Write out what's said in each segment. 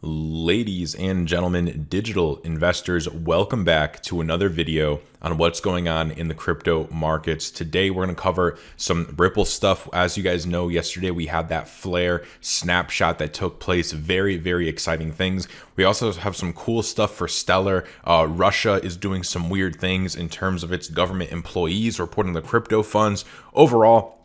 Ladies and gentlemen, digital investors, welcome back to another video on what's going on in the crypto markets. Today, we're going to cover some Ripple stuff. As you guys know, yesterday we had that Flare snapshot that took place. Very exciting things. We also have some cool stuff for Stellar. Russia is doing some weird things in terms of its government employees reporting the crypto funds. Overall,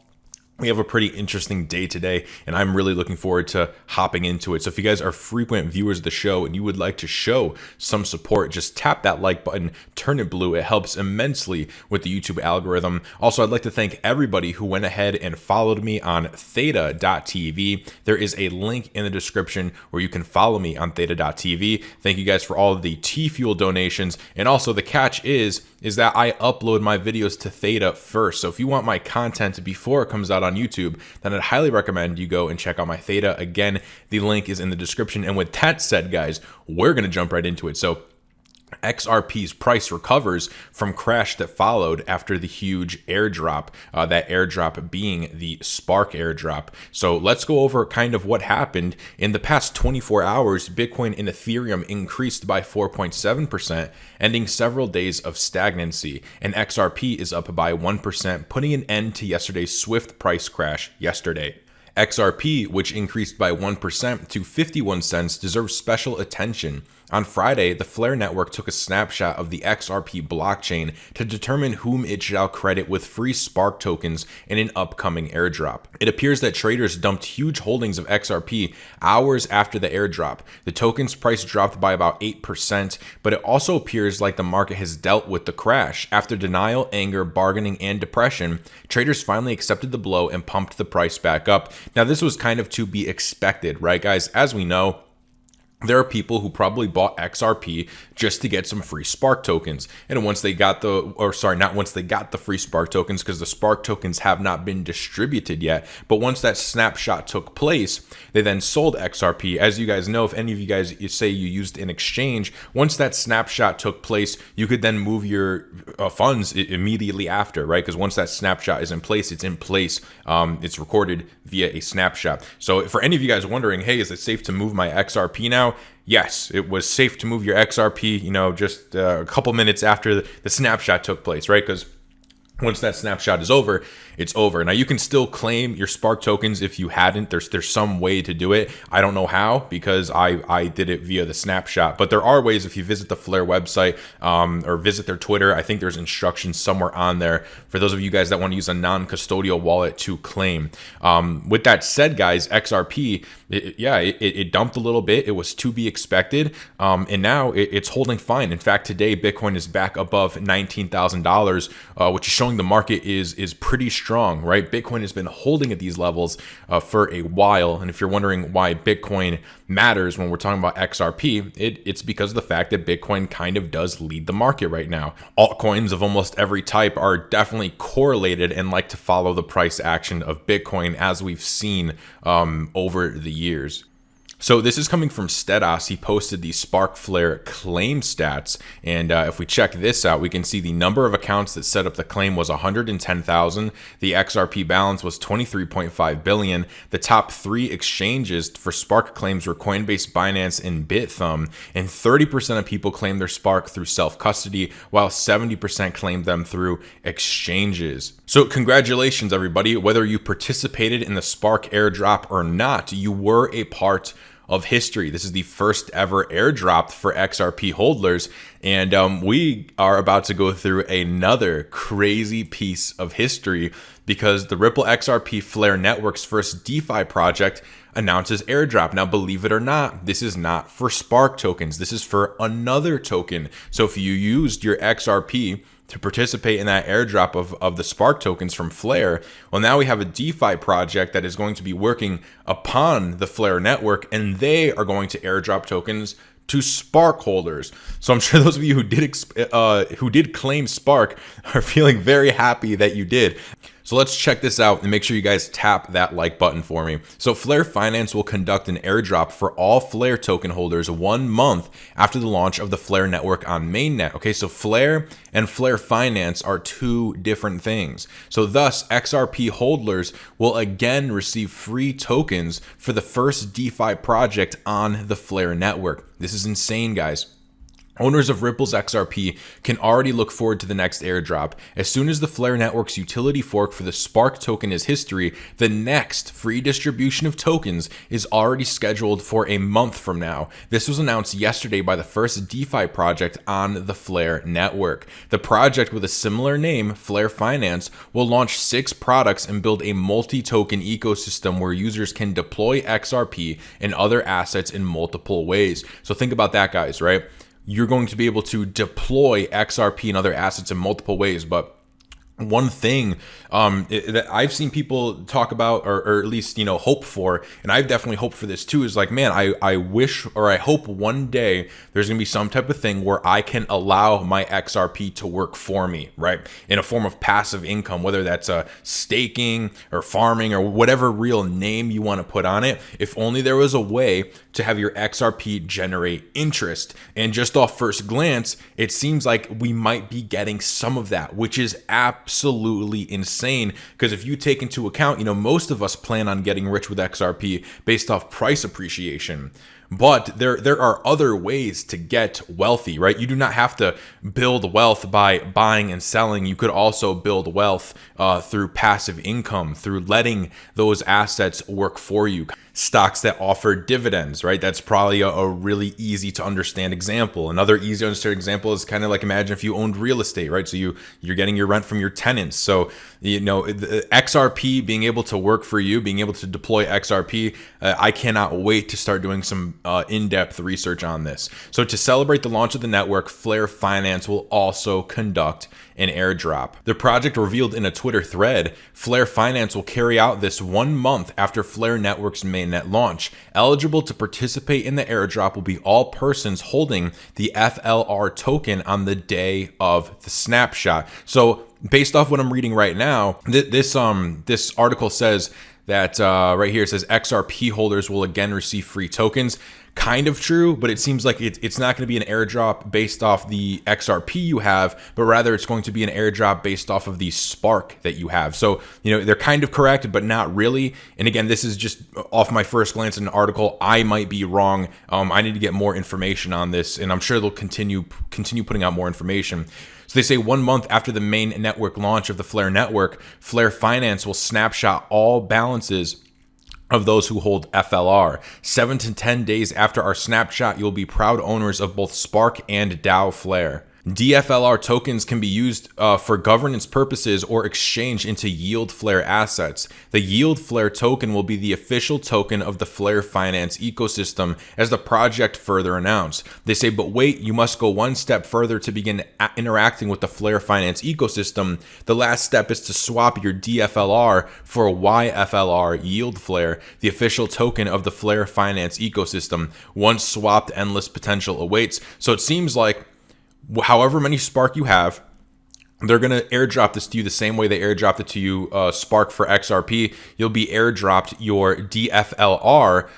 we have a pretty interesting day today, and I'm really looking forward to hopping into it. So if you guys are frequent viewers of the show and you would like to show some support, just tap that like button, turn it blue. It helps immensely with the YouTube algorithm. Also, I'd like to thank everybody who went ahead and followed me on theta.tv. There is a link in the description where you can follow me on theta.tv. Thank you guys for all of the T-Fuel donations. And also the catch is that I upload my videos to Theta first. So if you want my content before it comes out on YouTube, then I'd highly recommend you go and check out my Theta. Again, the link is in the description. And with that said, guys, we're going to jump right into it. So XRP's price recovers from crash that followed after the huge airdrop, that airdrop being the Spark airdrop. So let's go over kind of what happened. In the past 24 hours, Bitcoin and Ethereum increased by 4.7%, ending several days of stagnancy, and XRP is up by 1%, putting an end to yesterday's swift price crash yesterday. XRP, which increased by 1% to 51 cents, deserves special attention. On Friday, the Flare network took a snapshot of the XRP blockchain to determine whom it shall credit with free Spark tokens in an upcoming airdrop. It appears that traders dumped huge holdings of XRP hours after the airdrop. The token's price dropped by about 8%, but it also appears like the market has dealt with the crash. After denial, anger, bargaining, and depression, traders finally accepted the blow and pumped the price back up. Now, this was kind of to be expected, right, guys? As we know, there are people who probably bought XRP just to get some free Spark tokens. And once they got the free Spark tokens, because the Spark tokens have not been distributed yet. But once that snapshot took place, they then sold XRP. As you guys know, if any of you guys say you used an exchange, once that snapshot took place, you could then move your funds immediately after, right? Because once that snapshot is in place, it's in place. It's recorded via a snapshot. So for any of you guys wondering, hey, is it safe to move my XRP now? Yes, it was safe to move your XRP, just a couple minutes after the snapshot took place, right? Because once that snapshot is over, it's over. Now, you can still claim your Spark tokens if you hadn't. There's some way to do it. I don't know how, because I did it via the snapshot. But there are ways if you visit the Flare website or visit their Twitter. I think there's instructions somewhere on there for those of you guys that want to use a non-custodial wallet to claim. With that said, guys, XRP, it dumped a little bit. It was to be expected. And now it's holding fine. In fact, today, Bitcoin is back above $19,000, which is showing the market is pretty strong, right? Bitcoin has been holding at these levels for a while. And if you're wondering why Bitcoin matters when we're talking about XRP, it's because of the fact that Bitcoin kind of does lead the market right now. Altcoins of almost every type are definitely correlated and like to follow the price action of Bitcoin, as we've seen over the years. So this is coming from Stedos. He posted the Spark Flare claim stats. And if we check this out, we can see the number of accounts that set up the claim was 110,000. The XRP balance was 23.5 billion. The top 3 exchanges for Spark claims were Coinbase, Binance, and Bithumb. And 30% of people claimed their Spark through self-custody, while 70% claimed them through exchanges. So congratulations, everybody. Whether you participated in the Spark airdrop or not, you were a part of history. This is the first ever airdrop for XRP Hodlers, and we are about to go through another crazy piece of history because the Ripple XRP Flare Network's first DeFi project announces airdrop. Now, believe it or not, this is not for Spark tokens. This is for another token. So if you used your XRP to participate in that airdrop of the Spark tokens from Flare, well, now we have a DeFi project that is going to be working upon the Flare network, and they are going to airdrop tokens to Spark holders. So I'm sure those of you who did claim Spark are feeling very happy that you did. So let's check this out and make sure you guys tap that like button for me. So Flare Finance will conduct an airdrop for all Flare token holders 1 month after the launch of the Flare network on mainnet. Okay, so Flare and Flare Finance are two different things. So thus, XRP holders will again receive free tokens for the first DeFi project on the Flare network. This is insane, guys. Owners of Ripple's XRP can already look forward to the next airdrop. As soon as the Flare network's utility fork for the Spark token is history, the next free distribution of tokens is already scheduled for a month from now. This was announced yesterday by the first DeFi project on the Flare network. The project with a similar name, Flare Finance, will launch 6 products and build a multi-token ecosystem where users can deploy XRP and other assets in multiple ways. So think about that, guys, right? You're going to be able to deploy XRP and other assets in multiple ways. But one thing that I've seen people talk about, or at least, hope for, and I've definitely hoped for this too, is like, man, I wish, or I hope one day there's going to be some type of thing where I can allow my XRP to work for me, right? In a form of passive income, whether that's staking or farming or whatever real name you want to put on it. If only there was a way to have your XRP generate interest. And just off first glance, it seems like we might be getting some of that, which is absolutely insane. Because if you take into account, most of us plan on getting rich with XRP based off price appreciation. But there are other ways to get wealthy, right? You do not have to build wealth by buying and selling. You could also build wealth through passive income, through letting those assets work for you. Stocks that offer dividends, right? That's probably a really easy to understand example. Another easy to understand example is kind of like, imagine if you owned real estate, right? So you're getting your rent from your tenants. So, the XRP being able to work for you, being able to deploy XRP, I cannot wait to start doing some in-depth research on this. So to celebrate the launch of the network, Flare Finance will also conduct an airdrop. The project revealed in a Twitter thread, Flare Finance will carry out this 1 month after Flare Network's mainnet launch. Eligible to participate in the airdrop will be all persons holding the FLR token on the day of the snapshot. So based off what I'm reading right now, this article says that right here it says XRP holders will again receive free tokens. Kind of true, but it seems like it's not going to be an airdrop based off the XRP you have, but rather it's going to be an airdrop based off of the Spark that you have. So, they're kind of correct, but not really. And again, this is just off my first glance in an article. I might be wrong. I need to get more information on this, and I'm sure they'll continue putting out more information. So they say 1 month after the main network launch of the Flare network, Flare Finance will snapshot all balances of those who hold FLR. 7 to 10 days after our snapshot, you'll be proud owners of both Spark and DAO Flare. DFLR tokens can be used for governance purposes or exchanged into Yield Flare assets. The Yield Flare token will be the official token of the Flare Finance ecosystem, as the project further announced. They say, but wait, you must go one step further to begin interacting with the Flare Finance ecosystem. The last step is to swap your DFLR for YFLR Yield Flare, the official token of the Flare Finance ecosystem. Once swapped, endless potential awaits. So it seems like however many Spark you have, they're going to airdrop this to you the same way they airdropped it to you, Spark for XRP. You'll be airdropped your DFLR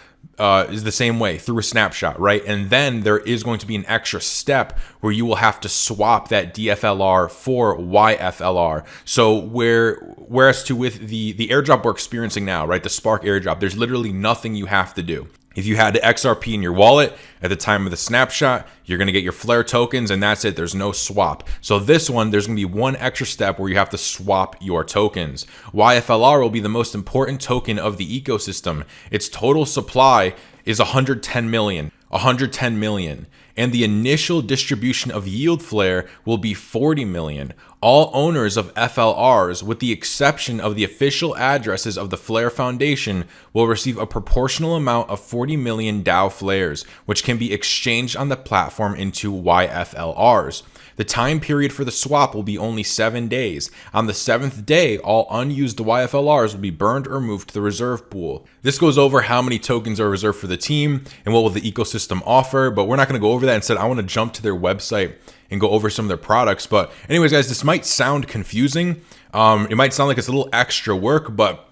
is the same way through a snapshot, right? And then there is going to be an extra step where you will have to swap that DFLR for YFLR. So whereas to with the airdrop we're experiencing now, right, the Spark airdrop, there's literally nothing you have to do. If you had XRP in your wallet at the time of the snapshot, you're going to get your Flare tokens, and that's it. There's no swap. So this one, there's going to be one extra step where you have to swap your tokens. YFLR will be the most important token of the ecosystem. Its total supply is 110 million. 110 million. And the initial distribution of Yield Flare will be 40 million. All owners of FLRs, with the exception of the official addresses of the Flare Foundation, will receive a proportional amount of 40 million DAO Flares, which can be exchanged on the platform into YFLRs. The time period for the swap will be only 7 days. On the 7th day, all unused YFLRs will be burned or moved to the reserve pool. This goes over how many tokens are reserved for the team and what will the ecosystem offer, but we're not going to go over that. Instead, I want to jump to their website and go over some of their products. But anyways, guys, this might sound confusing. It might sound like it's a little extra work, but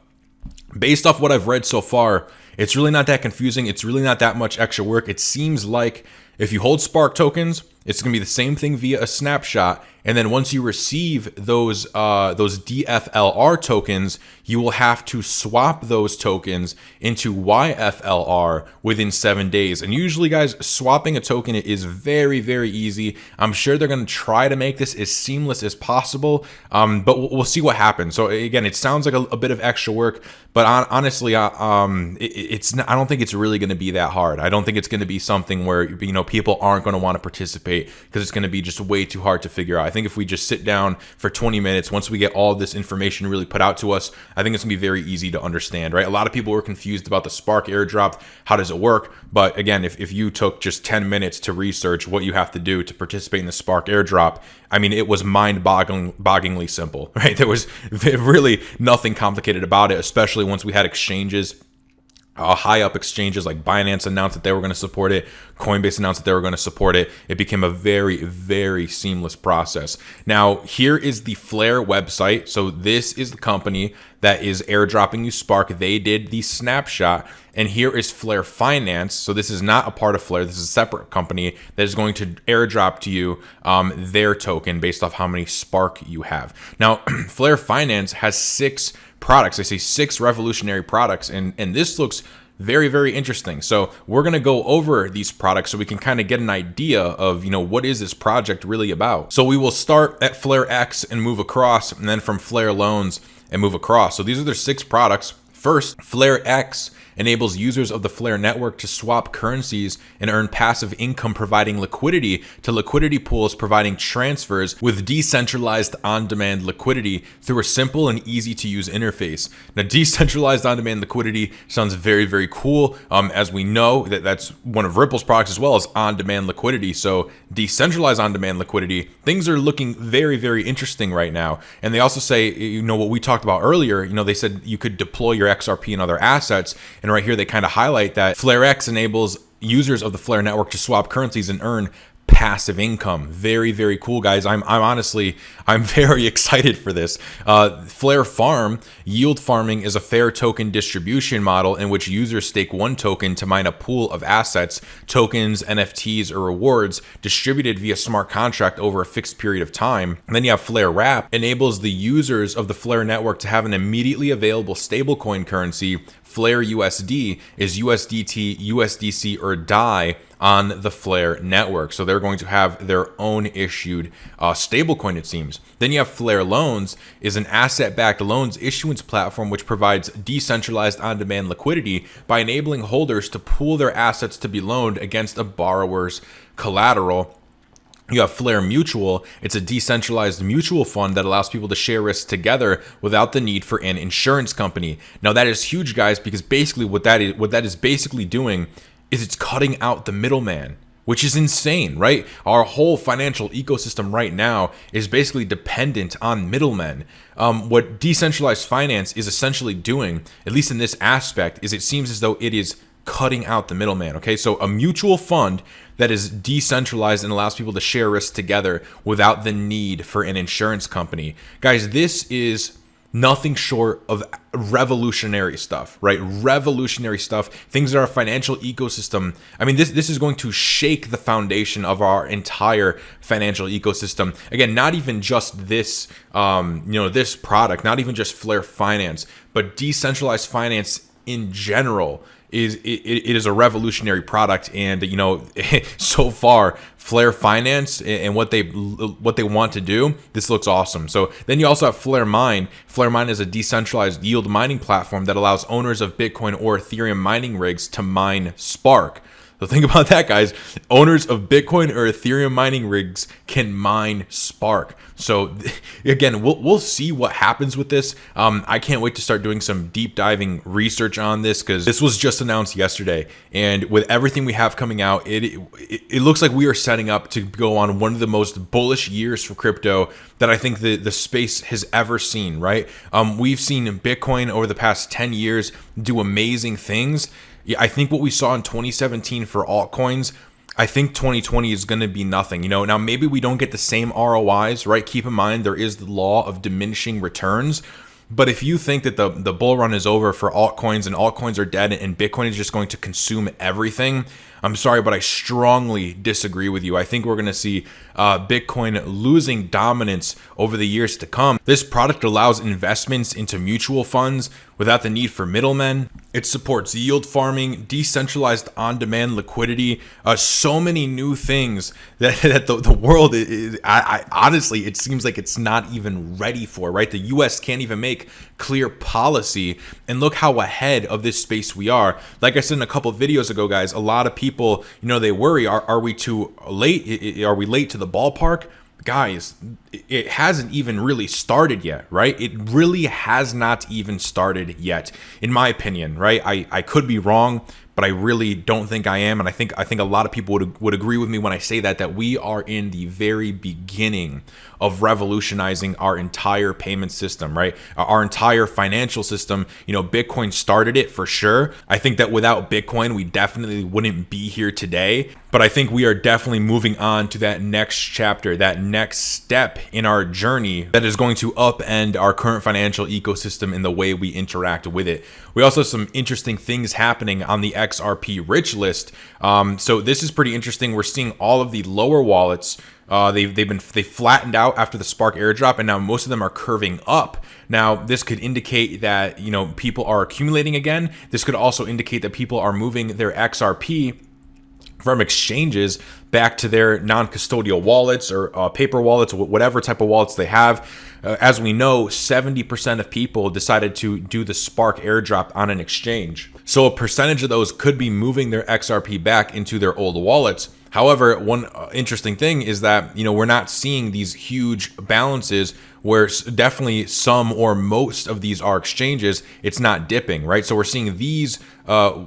based off what I've read so far, it's really not that confusing. It's really not that much extra work. It seems like if you hold Spark tokens, it's going to be the same thing via a snapshot. And then once you receive those DFLR tokens, you will have to swap those tokens into YFLR within 7 days. And usually, guys, swapping a token is very, very easy. I'm sure they're going to try to make this as seamless as possible, but we'll see what happens. So again, it sounds like a bit of extra work, but honestly, it's not, I don't think it's really going to be that hard. I don't think it's going to be something where people aren't going to want to participate because it's going to be just way too hard to figure out. I think if we just sit down for 20 minutes, once we get all this information really put out to us, I think it's gonna be very easy to understand, right? A lot of people were confused about the Spark airdrop. How does it work? But again, if you took just 10 minutes to research what you have to do to participate in the Spark airdrop, I mean, it was mind-bogglingly simple, right? There was really nothing complicated about it, especially once we had exchanges. High up exchanges like Binance announced that they were going to support it. Coinbase announced that they were going to support it. It became a very, very seamless process. Now, here is the Flare website. So this is the company that is airdropping you Spark. They did the snapshot. And here is Flare Finance. So this is not a part of Flare. This is a separate company that is going to airdrop to you their token based off how many Spark you have. Now, Flare Finance has 6 products. I say 6 revolutionary products, and this looks very, very interesting. So we're going to go over these products so we can kind of get an idea of, what is this project really about. So we will start at flarex and move across, and then from flareloans and move across. So these are their 6 products. First, flarex enables users of the Flare network to swap currencies and earn passive income, providing liquidity to liquidity pools, providing transfers with decentralized on-demand liquidity through a simple and easy to use interface. Now, decentralized on-demand liquidity sounds very, very cool. As we know, that's one of Ripple's products as well as on-demand liquidity. So decentralized on-demand liquidity, things are looking very, very interesting right now. And they also say, what we talked about earlier, they said you could deploy your XRP and other assets. And right here, they kind of highlight that flarex enables users of the Flare network to swap currencies and earn passive income. Very, very cool, guys. I'm very excited for this. Flarefarm, yield farming, is a fair token distribution model in which users stake 1 token to mine a pool of assets, tokens, NFTs, or rewards distributed via smart contract over a fixed period of time. And then you have flarewrap, enables the users of the Flare network to have an immediately available stablecoin currency. Flare USD is USDT, USDC, or DAI on the Flare network. So they're going to have their own issued stablecoin, it seems. Then you have flareloans, is an asset-backed loans issuance platform which provides decentralized on-demand liquidity by enabling holders to pool their assets to be loaned against a borrower's collateral. You have flaremutual. It's a decentralized mutual fund that allows people to share risks together without the need for an insurance company. Now that is huge, guys, because basically what that is basically doing is it's cutting out the middleman, which is insane, right? Our whole financial ecosystem right now is basically dependent on middlemen. What decentralized finance is essentially doing, at least in this aspect, is it seems as though it is cutting out the middleman. Okay, so a mutual fund that is decentralized and allows people to share risks together without the need for an insurance company. Guys, this is nothing short of revolutionary stuff, right? Revolutionary stuff. Things that our financial ecosystem, I mean, this is going to shake the foundation of our entire financial ecosystem. Again, not even just this, this product, not even just Flare Finance, but decentralized finance in general. It is a revolutionary product, and so far Flare Finance and what they want to do, this looks awesome. So then you also have Flaremine. Flaremine is a decentralized yield mining platform that allows owners of Bitcoin or Ethereum mining rigs to mine Spark. So think about that, guys. Owners of Bitcoin or Ethereum mining rigs can mine Spark. So again, we'll see what happens with this. I can't wait to start doing some deep diving research on this because this was just announced yesterday. And with everything we have coming out, it looks like we are setting up to go on one of the most bullish years for crypto that I think the space has ever seen, right? We've seen Bitcoin over the past 10 years do amazing things. I think what we saw in 2017 for altcoins, I think 2020 is going to be nothing. Now maybe we don't get the same ROIs, right? Keep in mind there is the law of diminishing returns. But if you think that the bull run is over for altcoins and altcoins are dead and Bitcoin is just going to consume everything, I'm sorry, but I strongly disagree with you. I think we're going to see Bitcoin losing dominance over the years to come. This product allows investments into mutual funds without the need for middlemen. It supports yield farming, decentralized on-demand liquidity, so many new things that the world is, honestly, it seems like it's not even ready for, right? The US can't even make clear policy, and look how ahead of this space we are. Like I said in a couple of videos ago, guys, a lot of people, they worry, are we too late? Are we late to the ballpark? Guys, it hasn't even really started yet, right? It really has not even started yet, in my opinion, right? I could be wrong, but I really don't think I am, and I think a lot of people would agree with me when I say that we are in the very beginning of revolutionizing our entire payment system, right? Our entire financial system. Bitcoin started it for sure. I think that without Bitcoin, we definitely wouldn't be here today. But I think we are definitely moving on to that next chapter, that next step in our journey that is going to upend our current financial ecosystem in the way we interact with it. We also have some interesting things happening on the XRP rich list. So this is pretty interesting. We're seeing all of the lower wallets. They flattened out after the Spark airdrop, and now most of them are curving up. Now, this could indicate that people are accumulating again. This could also indicate that people are moving their XRP from exchanges back to their non-custodial wallets or paper wallets, whatever type of wallets they have. As we know, 70% of people decided to do the Spark airdrop on an exchange. So a percentage of those could be moving their XRP back into their old wallets. However, one interesting thing is that, we're not seeing these huge balances where definitely some or most of these are exchanges. It's not dipping, right? So we're seeing these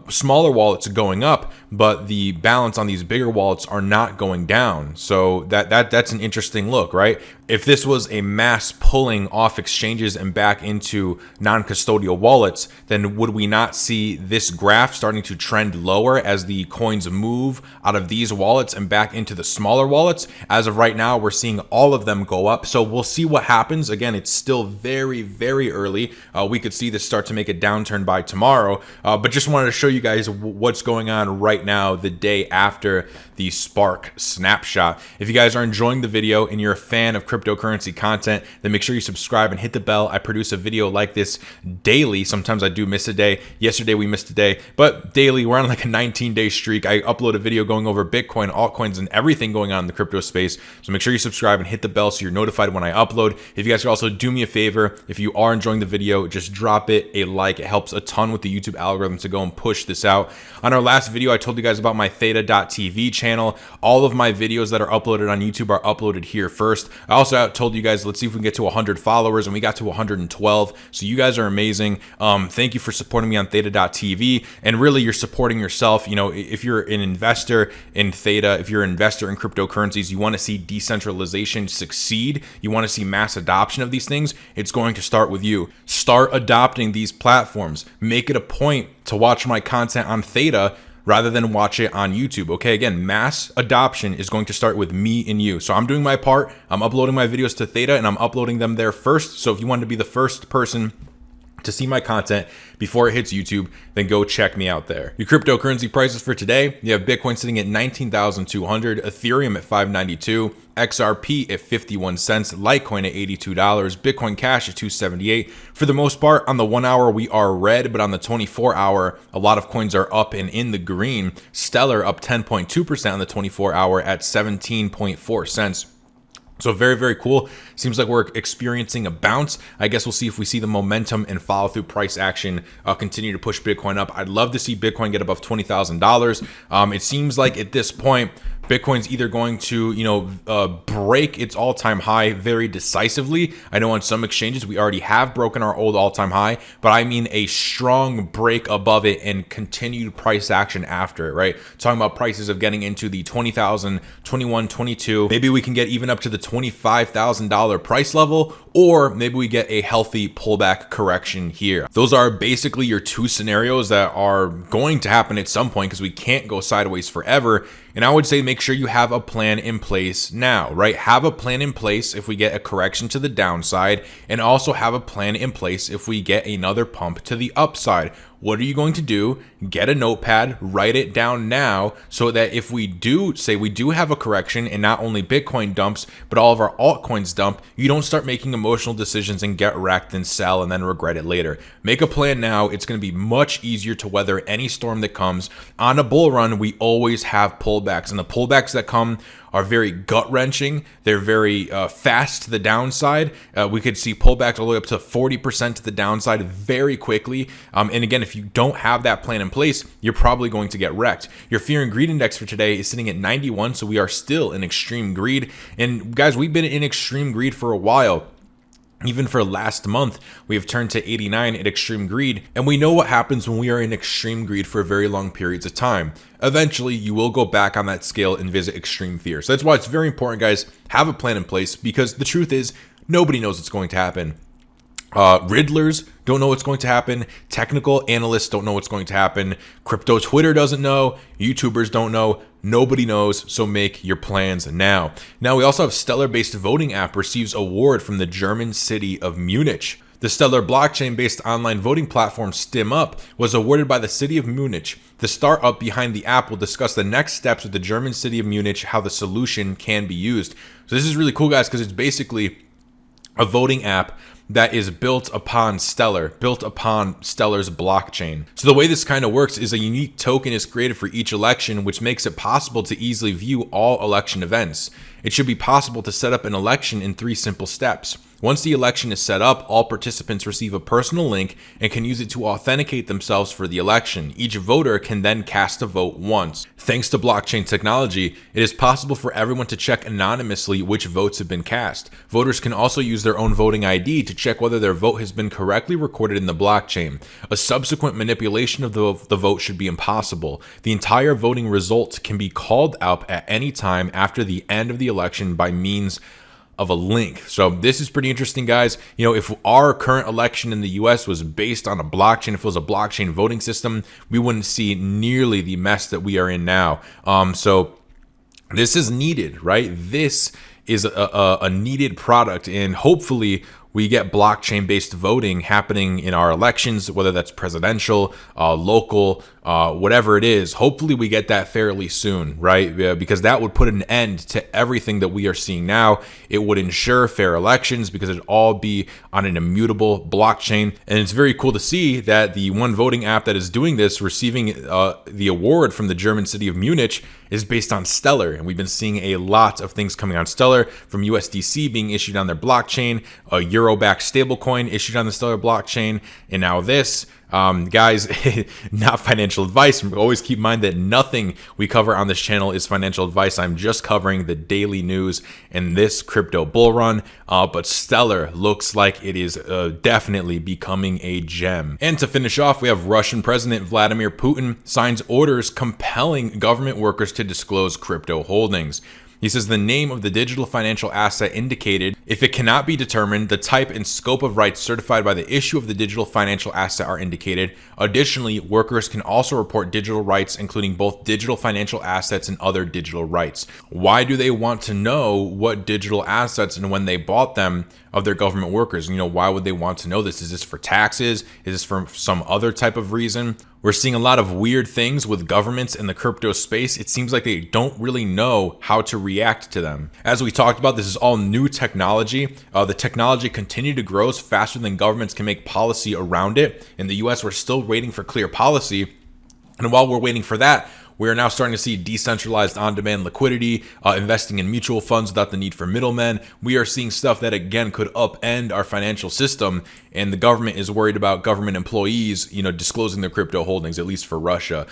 smaller wallets going up, but the balance on these bigger wallets are not going down. So that's an interesting look, right? If this was a mass pulling off exchanges and back into non-custodial wallets, then would we not see this graph starting to trend lower as the coins move out of these wallets and back into the smaller wallets? As of right now, we're seeing all of them go up. So we'll see what happens. Again, it's still very, very early. We could see this start to make a downturn by tomorrow, but just wanted to show you guys what's going on right now, the day after the Spark snapshot. If you guys are enjoying the video and you're a fan of cryptocurrency content, then make sure you subscribe and hit the bell. I produce a video like this daily. Sometimes I do miss a day. Yesterday we missed a day, but daily we're on like a 19-day streak. I upload a video going over Bitcoin, altcoins, and everything going on in the crypto space. So make sure you subscribe and hit the bell so you're notified when I upload. If you guys could also do me a favor, if you are enjoying the video, just drop it a like. It helps a ton with the YouTube algorithm to go and push this out. On our last video, I told you guys about my theta.tv channel. All of my videos that are uploaded on YouTube are uploaded here first. I also told you guys, let's see if we can get to 100 followers, and we got to 112. So you guys are amazing. Thank you for supporting me on theta.tv, and really you're supporting yourself. If you're an investor in Theta, if you're an investor in cryptocurrencies, you want to see decentralization succeed, you want to see mass adoption of these things, it's going to start with you. Start adopting these platforms. Make it a point to watch my content on Theta rather than watch it on YouTube. Okay, again, mass adoption is going to start with me and you. So I'm doing my part. I'm uploading my videos to Theta, and I'm uploading them there first. So if you want to be the first person to see my content before it hits YouTube, then go check me out there. Your cryptocurrency prices for today: you have Bitcoin sitting at 19,200, Ethereum at 592, XRP at 51 cents, Litecoin at $82, Bitcoin Cash at 278. For the most part, on the 1 hour we are red, but on the 24 hour, a lot of coins are up and in the green. Stellar up 10.2% on the 24 hour at 17.4 cents. So very, very cool. Seems like we're experiencing a bounce. I guess we'll see if we see the momentum and follow through price action continue to push Bitcoin up. I'd love to see Bitcoin get above $20,000. It seems like at this point, Bitcoin's either going to, break its all-time high very decisively. I know on some exchanges we already have broken our old all-time high, but I mean a strong break above it and continued price action after it, right? Talking about prices of getting into the 20,000, 21, 22. Maybe we can get even up to the $25,000 price level, or maybe we get a healthy pullback correction here. Those are basically your two scenarios that are going to happen at some point, because we can't go sideways forever. And I would say make sure you have a plan in place now, right? Have a plan in place if we get a correction to the downside, and also have a plan in place if we get another pump to the upside. What are you going to do? Get a notepad, write it down now, so that if we do say we do have a correction and not only Bitcoin dumps, but all of our altcoins dump, you don't start making emotional decisions and get wrecked and sell and then regret it later. Make a plan now. It's going to be much easier to weather any storm that comes. On a bull run, we always have pullbacks, and the pullbacks that come are very gut-wrenching. They're very fast to the downside. We could see pullbacks all the way up to 40% to the downside very quickly. And again, if you don't have that plan in place, you're probably going to get wrecked. Your fear and greed index for today is sitting at 91, so we are still in extreme greed. And guys, we've been in extreme greed for a while. Even for last month, we have turned to 89 at extreme greed, and we know what happens when we are in extreme greed for very long periods of time. Eventually, you will go back on that scale and visit extreme fear. So that's why it's very important, guys, have a plan in place, because the truth is, nobody knows what's going to happen. Riddlers don't know what's going to happen. Technical analysts don't know what's going to happen. Crypto Twitter doesn't know. YouTubers don't know. Nobody knows, so make your plans now. Now, we also have Stellar-based voting app receives award from the German city of Munich. The Stellar blockchain-based online voting platform StimUp was awarded by the city of Munich. The startup behind the app will discuss the next steps with the German city of Munich, how the solution can be used. So this is really cool, guys, because it's basically a voting app that is built upon Stellar, built upon Stellar's blockchain. So the way this kind of works is a unique token is created for each election, which makes it possible to easily view all election events. It should be possible to set up an election in 3 simple steps. Once the election is set up, all participants receive a personal link and can use it to authenticate themselves for the election. Each voter can then cast a vote once. Thanks to blockchain technology, it is possible for everyone to check anonymously which votes have been cast. Voters can also use their own voting ID to check whether their vote has been correctly recorded in the blockchain. A subsequent manipulation of the vote should be impossible. The entire voting result can be called up at any time after the end of the election by means of a link. So this is pretty interesting, guys. You know, if our current election in the US was based on a blockchain, if it was a blockchain voting system, we wouldn't see nearly the mess that we are in now. So this is needed, right? This is a needed product, and hopefully we get blockchain-based voting happening in our elections, whether that's presidential, local, whatever it is. Hopefully we get that fairly soon, right? Because that would put an end to everything that we are seeing now. It would ensure fair elections because it'd all be on an immutable blockchain. And it's very cool to see that the one voting app that is doing this, receiving the award from the German city of Munich, is based on Stellar. And we've been seeing a lot of things coming on Stellar, from USDC being issued on their blockchain, a euro-backed stablecoin issued on the Stellar blockchain, and now this. Guys, not financial advice. Always keep in mind that nothing we cover on this channel is financial advice. I'm just covering the daily news in this crypto bull run. But Stellar looks like it is definitely becoming a gem. And to finish off, we have Russian President Vladimir Putin signs orders compelling government workers to disclose crypto holdings. He says the name of the digital financial asset indicated, if it cannot be determined, the type and scope of rights certified by the issue of the digital financial asset are indicated. Additionally, workers can also report digital rights, including both digital financial assets and other digital rights. Why do they want to know what digital assets and when they bought them of their government workers? You know, why would they want to know this? Is this for taxes? Is this for some other type of reason? We're seeing a lot of weird things with governments in the crypto space. It seems like they don't really know how to react to them. As we talked about, this is all new technology. The technology continues to grow faster than governments can make policy around it. In the US, we're still waiting for clear policy. And while we're waiting for that, we are now starting to see decentralized on-demand liquidity, investing in mutual funds without the need for middlemen. We are seeing stuff that, again, could upend our financial system, and the government is worried about government employees, you know, disclosing their crypto holdings, at least for Russia.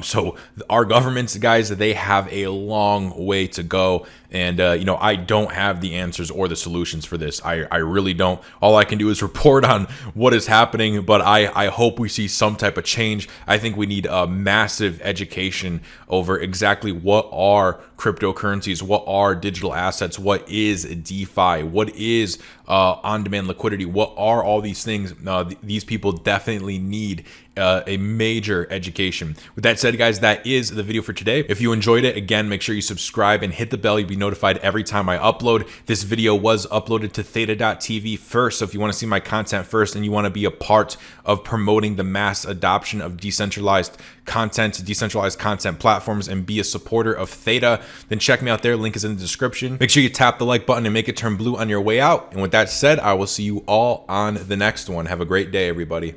So our governments, guys, they have a long way to go. And, you know, I don't have the answers or the solutions for this. I really don't. All I can do is report on what is happening, but I hope we see some type of change. I think we need a massive education over exactly what are cryptocurrencies, what are digital assets, what is DeFi, what is on-demand liquidity. What are all these things? These people definitely need a major education. With that said, guys, that is the video for today. If you enjoyed it, again, make sure you subscribe and hit the bell. You'll be notified every time I upload. This video was uploaded to theta.tv first, so if you want to see my content first and you want to be a part of promoting the mass adoption of decentralized content platforms and be a supporter of Theta, then check me out there. Link is in the description. Make sure you tap the like button and make it turn blue on your way out. And with that said, I will see you all on the next one. Have a great day, everybody.